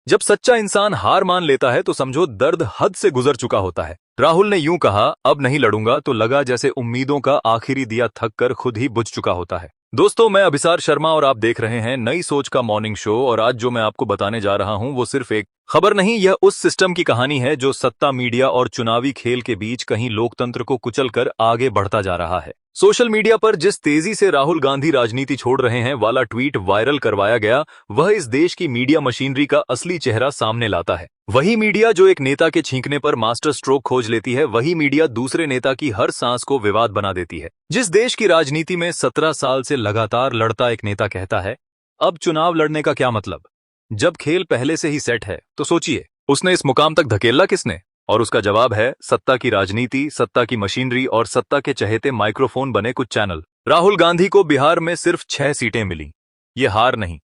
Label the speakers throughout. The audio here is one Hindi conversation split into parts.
Speaker 1: जब सच्चा इंसान हार मान लेता है तो समझो दर्द हद से गुजर चुका होता है। राहुल ने यूं कहा, अब नहीं लड़ूंगा, तो लगा जैसे उम्मीदों का आखिरी दिया थक कर खुद ही बुझ चुका होता है। दोस्तों, मैं अभिसार शर्मा और आप देख रहे हैं नई सोच का मॉर्निंग शो। और आज जो मैं आपको बताने जा रहा हूं वो सिर्फ एक खबर नहीं, यह उस सिस्टम की कहानी है जो सत्ता, मीडिया और चुनावी खेल के बीच कहीं लोकतंत्र को कुचलकर आगे बढ़ता जा रहा है। सोशल मीडिया पर जिस तेजी से राहुल गांधी राजनीति छोड़ रहे हैं वाला ट्वीट वायरल करवाया गया, वह इस देश की मीडिया मशीनरी का असली चेहरा सामने लाता है। वही मीडिया जो एक नेता के छींकने पर मास्टर स्ट्रोक खोज लेती है, वही मीडिया दूसरे नेता की हर सांस को विवाद बना देती है। जिस देश की राजनीति में 17 साल से लगातार लड़ता एक नेता कहता है, अब चुनाव लड़ने का क्या मतलब? जब खेल पहले से ही सेट है तो सोचिए, उसने इस मुकाम तक धकेला किसने? और उसका जवाब है सत्ता की राजनीति, सत्ता की मशीनरी और सत्ता के चहेते माइक्रोफोन बने कुछ चैनल। राहुल गांधी को बिहार में सिर्फ 6 सीटें मिली। ये हार नहीं,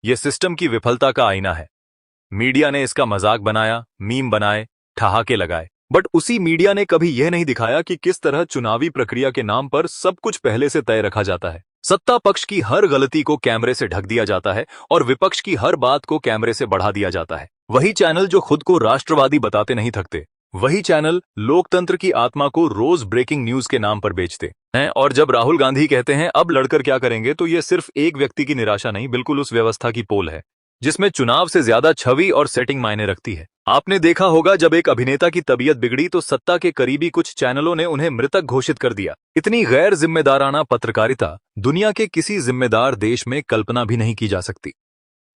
Speaker 1: ये सिस्टम की विफलता का आईना है। मीडिया ने इसका मजाक बनाया, मीम बनाए, ठहाके लगाए, बट उसी मीडिया ने कभी यह नहीं दिखाया कि किस तरह चुनावी प्रक्रिया के नाम पर सब कुछ पहले से तय रखा जाता है। सत्ता पक्ष की हर गलती को कैमरे से ढक दिया जाता है और विपक्ष की हर बात को कैमरे से बढ़ा दिया जाता है। वही चैनल जो खुद को राष्ट्रवादी बताते नहीं थकते, वही चैनल लोकतंत्र की आत्मा को रोज ब्रेकिंग न्यूज के नाम पर बेचते हैं। और जब राहुल गांधी कहते हैं अब लड़कर क्या करेंगे, तो यह सिर्फ एक व्यक्ति की निराशा नहीं, बिल्कुल उस व्यवस्था की पोल है जिसमें चुनाव से ज्यादा छवि और सेटिंग मायने रखती है। आपने देखा होगा, जब एक अभिनेता की तबीयत बिगड़ी तो सत्ता के करीबी कुछ चैनलों ने उन्हें मृतक घोषित कर दिया। इतनी गैर जिम्मेदाराना पत्रकारिता दुनिया के किसी जिम्मेदार देश में कल्पना भी नहीं की जा सकती।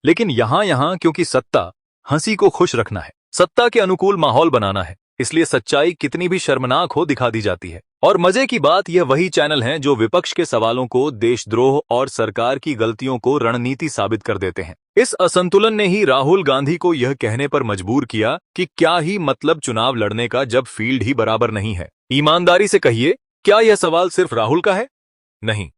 Speaker 1: लेकिन यहां क्योंकि सत्ता हंसी को खुश रखना है, सत्ता के अनुकूल माहौल बनाना है, इसलिए सच्चाई कितनी भी शर्मनाक हो दिखा दी जाती है। और मजे की बात, यह वही चैनल हैं जो विपक्ष के सवालों को देशद्रोह और सरकार की गलतियों को रणनीति साबित कर देते हैं। इस असंतुलन ने ही राहुल गांधी को यह कहने पर मजबूर किया कि क्या ही मतलब चुनाव लड़ने का जब फील्ड ही बराबर नहीं है। ईमानदारी से कहिए, क्या यह सवाल सिर्फ राहुल का है? नहीं,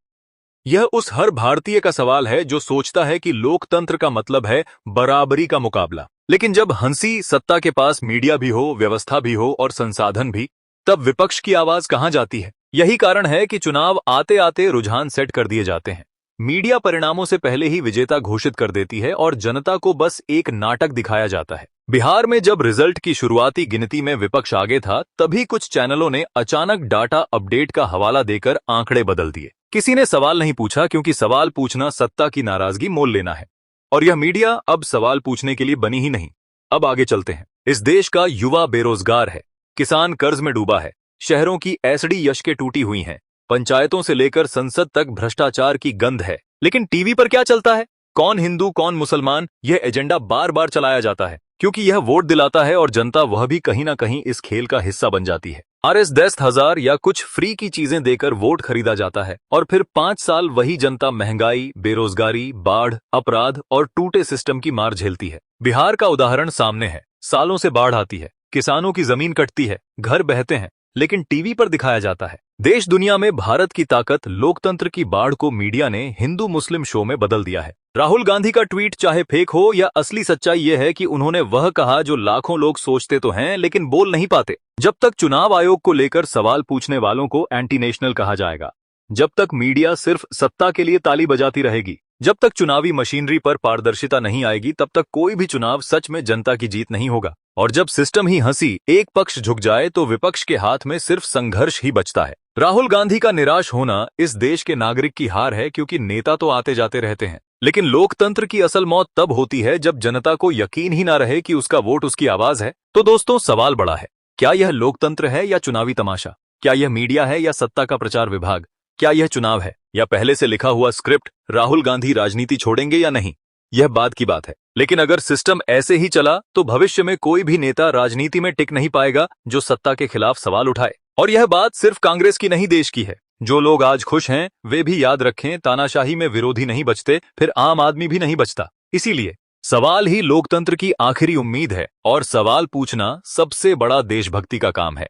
Speaker 1: यह उस हर भारतीय का सवाल है जो सोचता है कि लोकतंत्र का मतलब है बराबरी का मुकाबला। लेकिन जब हंसी सत्ता के पास मीडिया भी हो, व्यवस्था भी हो और संसाधन भी, तब विपक्ष की आवाज कहां जाती है? यही कारण है कि चुनाव आते आते रुझान सेट कर दिए जाते हैं। मीडिया परिणामों से पहले ही विजेता घोषित कर देती है और जनता को बस एक नाटक दिखाया जाता है। बिहार में जब रिजल्ट की शुरुआती गिनती में विपक्ष आगे था, तभी कुछ चैनलों ने अचानक डाटा अपडेट का हवाला देकर आंकड़े बदल दिए। किसी ने सवाल नहीं पूछा, क्योंकि सवाल पूछना सत्ता की नाराजगी मोल लेना है। और यह मीडिया अब सवाल पूछने के लिए बनी ही नहीं। अब आगे चलते हैं। इस देश का युवा बेरोजगार है, किसान कर्ज में डूबा है, शहरों की एसडी यशकें टूटी हुई हैं, पंचायतों से लेकर संसद तक भ्रष्टाचार की गंध है। लेकिन टीवी पर क्या चलता है? कौन हिंदू कौन मुसलमान, यह एजेंडा बार बार चलाया जाता है, क्योंकि यह वोट दिलाता है और जनता वह भी कहीं ना कहीं इस खेल का हिस्सा बन जाती है। RS 10,000 या कुछ फ्री की चीजें देकर वोट खरीदा जाता है और फिर 5 साल वही जनता महंगाई, बेरोजगारी, बाढ़, अपराध और टूटे सिस्टम की मार झेलती है। बिहार का उदाहरण सामने है। सालों से बाढ़ आती है, किसानों की जमीन कटती है, घर बहते हैं, लेकिन टीवी पर दिखाया जाता है। देश दुनिया में भारत की ताकत, लोकतंत्र की बाढ़ को मीडिया ने हिंदू मुस्लिम शो में बदल दिया है। राहुल गांधी का ट्वीट चाहे फेक हो या असली सच्चाई यह है कि उन्होंने वह कहा जो लाखों लोग सोचते तो हैं लेकिन बोल नहीं पाते। जब तक चुनाव आयोग को लेकर सवाल पूछने वालों को एंटी नेशनल कहा जाएगा, जब तक मीडिया सिर्फ सत्ता के लिए ताली बजाती रहेगी, जब तक चुनावी मशीनरी पर पारदर्शिता नहीं आएगी, तब तक कोई भी चुनाव सच में जनता की जीत नहीं होगा। और जब सिस्टम ही हंसी एक पक्ष झुक जाए तो विपक्ष के हाथ में सिर्फ संघर्ष ही बचता है। राहुल गांधी का निराश होना इस देश के नागरिक की हार है, क्योंकि नेता तो आते जाते रहते हैं, लेकिन लोकतंत्र की असल मौत तब होती है जब जनता को यकीन ही ना रहे कि उसका वोट उसकी आवाज है। तो दोस्तों, सवाल बड़ा है, क्या यह लोकतंत्र है या चुनावी तमाशा? क्या यह मीडिया है या सत्ता का प्रचार विभाग? क्या यह चुनाव है या पहले से लिखा हुआ स्क्रिप्ट? राहुल गांधी राजनीति छोड़ेंगे या नहीं, यह बात की बात है। लेकिन अगर सिस्टम ऐसे ही चला तो भविष्य में कोई भी नेता राजनीति में टिक नहीं पाएगा जो सत्ता के खिलाफ सवाल उठाए। और यह बात सिर्फ कांग्रेस की नहीं, देश की है। जो लोग आज खुश हैं वे भी याद रखें, तानाशाही में विरोधी नहीं बचते, फिर आम आदमी भी नहीं बचता। इसीलिए सवाल ही लोकतंत्र की आखिरी उम्मीद है और सवाल पूछना सबसे बड़ा देशभक्ति का काम है।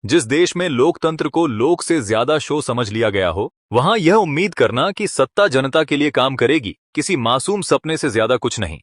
Speaker 1: जिस देश में लोकतंत्र को लोक से ज्यादा शो समझ लिया गया हो, वहां यह उम्मीद करना कि सत्ता जनता के लिए काम करेगी, किसी मासूम सपने से ज्यादा कुछ नहीं।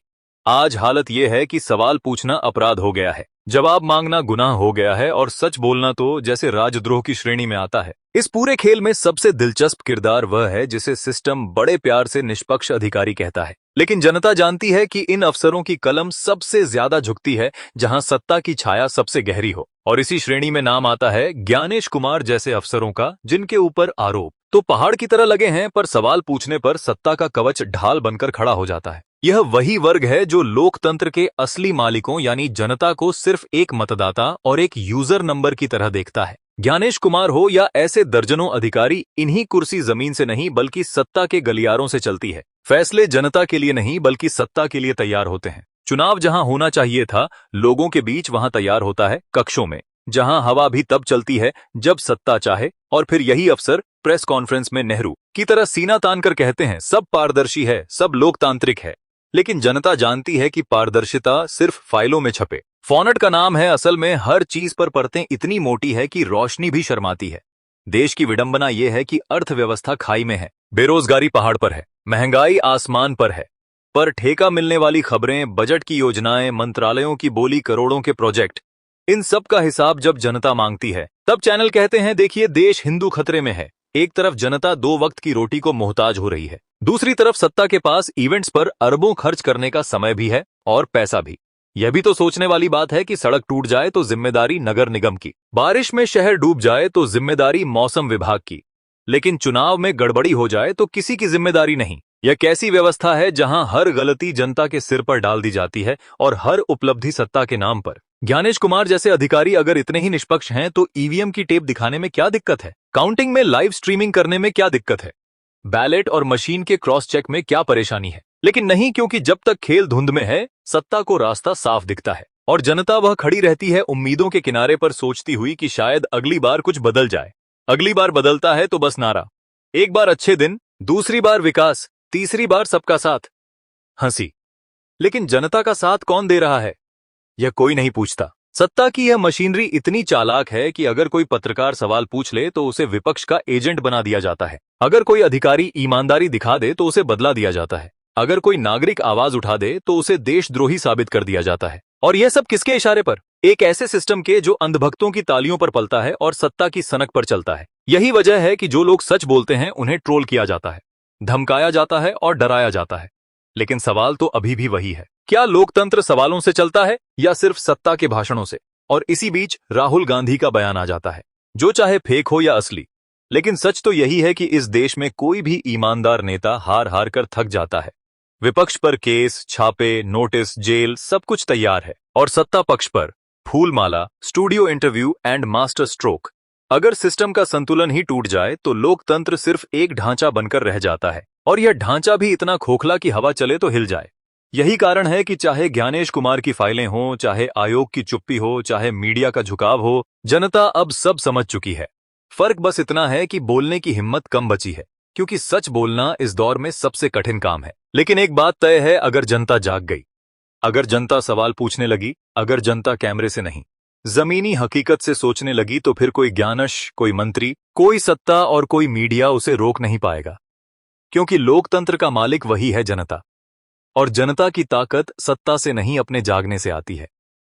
Speaker 1: आज हालत यह है कि सवाल पूछना अपराध हो गया है, जवाब मांगना गुनाह हो गया है और सच बोलना तो जैसे राजद्रोह की श्रेणी में आता है। इस पूरे खेल में सबसे दिलचस्प किरदार वह है जिसे सिस्टम बड़े प्यार से निष्पक्ष अधिकारी कहता है, लेकिन जनता जानती है कि इन अफसरों की कलम सबसे ज्यादा झुकती है जहां सत्ता की छाया सबसे गहरी हो। और इसी श्रेणी में नाम आता है ज्ञानेश कुमार जैसे अफसरों का, जिनके ऊपर आरोप तो पहाड़ की तरह लगे हैं, पर सवाल पूछने पर सत्ता का कवच ढाल बनकर खड़ा हो जाता है। यह वही वर्ग है जो लोकतंत्र के असली मालिकों यानी जनता को सिर्फ एक मतदाता और एक यूजर नंबर की तरह देखता है। ज्ञानेश कुमार हो या ऐसे दर्जनों अधिकारी, इन्हीं कुर्सी जमीन से नहीं बल्कि सत्ता के गलियारों से चलती है। फैसले जनता के लिए नहीं बल्कि सत्ता के लिए तैयार होते हैं। चुनाव जहां होना चाहिए था लोगों के बीच, वहां तैयार होता है कक्षों में, जहां हवा भी तब चलती है जब सत्ता चाहे। और फिर यही अफसर प्रेस कॉन्फ्रेंस में नेहरू की तरह सीना तान कर कहते हैं सब पारदर्शी है, सब लोकतांत्रिक है। लेकिन जनता जानती है कि पारदर्शिता सिर्फ फाइलों में छपे फॉन्ट का नाम है, असल में हर चीज पर परतें इतनी मोटी है कि रोशनी भी शर्माती है। देश की विडंबना यह है कि अर्थव्यवस्था खाई में है, बेरोजगारी पहाड़ पर है, महंगाई आसमान पर है, पर ठेका मिलने वाली खबरें, बजट की योजनाएं, मंत्रालयों की बोली करोड़ों के प्रोजेक्ट, इन सब का हिसाब जब जनता मांगती है तब चैनल कहते हैं देखिए देश हिंदू खतरे में है। एक तरफ जनता 2 वक्त की रोटी को मोहताज हो रही है, दूसरी तरफ सत्ता के पास इवेंट्स पर अरबों खर्च करने का समय भी है और पैसा भी। यह भी तो सोचने वाली बात है कि सड़क टूट जाए तो जिम्मेदारी नगर निगम की, बारिश में शहर डूब जाए तो जिम्मेदारी मौसम विभाग की, लेकिन चुनाव में गड़बड़ी हो जाए तो किसी की जिम्मेदारी नहीं। यह कैसी व्यवस्था है जहां हर गलती जनता के सिर पर डाल दी जाती है और हर उपलब्धि सत्ता के नाम पर। ज्ञानेश कुमार जैसे अधिकारी अगर इतने ही निष्पक्ष हैं तो ईवीएम की टेप दिखाने में क्या दिक्कत है? काउंटिंग में लाइव स्ट्रीमिंग करने में क्या दिक्कत है? बैलेट और मशीन के क्रॉस चेक में क्या परेशानी है? लेकिन नहीं, क्योंकि जब तक खेल धुंध में है सत्ता को रास्ता साफ दिखता है और जनता वह खड़ी रहती है उम्मीदों के किनारे पर, सोचती हुई कि शायद अगली बार कुछ बदल जाए। अगली बार बदलता है तो बस नारा, एक बार अच्छे दिन, दूसरी बार विकास, तीसरी बार सबका साथ, हंसी। लेकिन जनता का साथ कौन दे रहा है यह कोई नहीं पूछता। सत्ता की यह मशीनरी इतनी चालाक है कि अगर कोई पत्रकार सवाल पूछ ले तो उसे विपक्ष का एजेंट बना दिया जाता है, अगर कोई अधिकारी ईमानदारी दिखा दे तो उसे बदला दिया जाता है, अगर कोई नागरिक आवाज उठा दे तो उसे देशद्रोही साबित कर दिया जाता है। और यह सब किसके इशारे पर? एक ऐसे सिस्टम के जो अंधभक्तों की तालियों पर पलता है और सत्ता की सनक पर चलता है। यही वजह है कि जो लोग सच बोलते हैं उन्हें ट्रोल किया जाता है, धमकाया जाता है और डराया जाता है। लेकिन सवाल तो अभी भी वही है, क्या लोकतंत्र सवालों से चलता है या सिर्फ सत्ता के भाषणों से? और इसी बीच राहुल गांधी का बयान आ जाता है, जो चाहे फेक हो या असली। लेकिन सच तो यही है कि इस देश में कोई भी ईमानदार नेता हार हार कर थक जाता है। विपक्ष पर केस, छापे, नोटिस, जेल, सब कुछ तैयार है, और सत्ता पक्ष पर फूलमाला, studio interview and master stroke. अगर सिस्टम का संतुलन ही टूट जाए तो लोकतंत्र सिर्फ एक ढांचा बनकर रह जाता है, और यह ढांचा भी इतना खोखला कि हवा चले तो हिल जाए। यही कारण है कि चाहे ज्ञानेश कुमार की फाइलें हों, चाहे आयोग की चुप्पी हो, चाहे मीडिया का झुकाव हो, जनता अब सब समझ चुकी है। फर्क बस इतना है कि बोलने की हिम्मत कम बची है, क्योंकि सच बोलना इस दौर में सबसे कठिन काम है। लेकिन एक बात तय है, अगर जनता जाग गई, अगर जनता सवाल पूछने लगी, अगर जनता कैमरे से नहीं जमीनी हकीकत से सोचने लगी, तो फिर कोई ज्ञानश, कोई मंत्री, कोई सत्ता और कोई मीडिया उसे रोक नहीं पाएगा। क्योंकि लोकतंत्र का मालिक वही है जनता, और जनता की ताकत सत्ता से नहीं अपने जागने से आती है।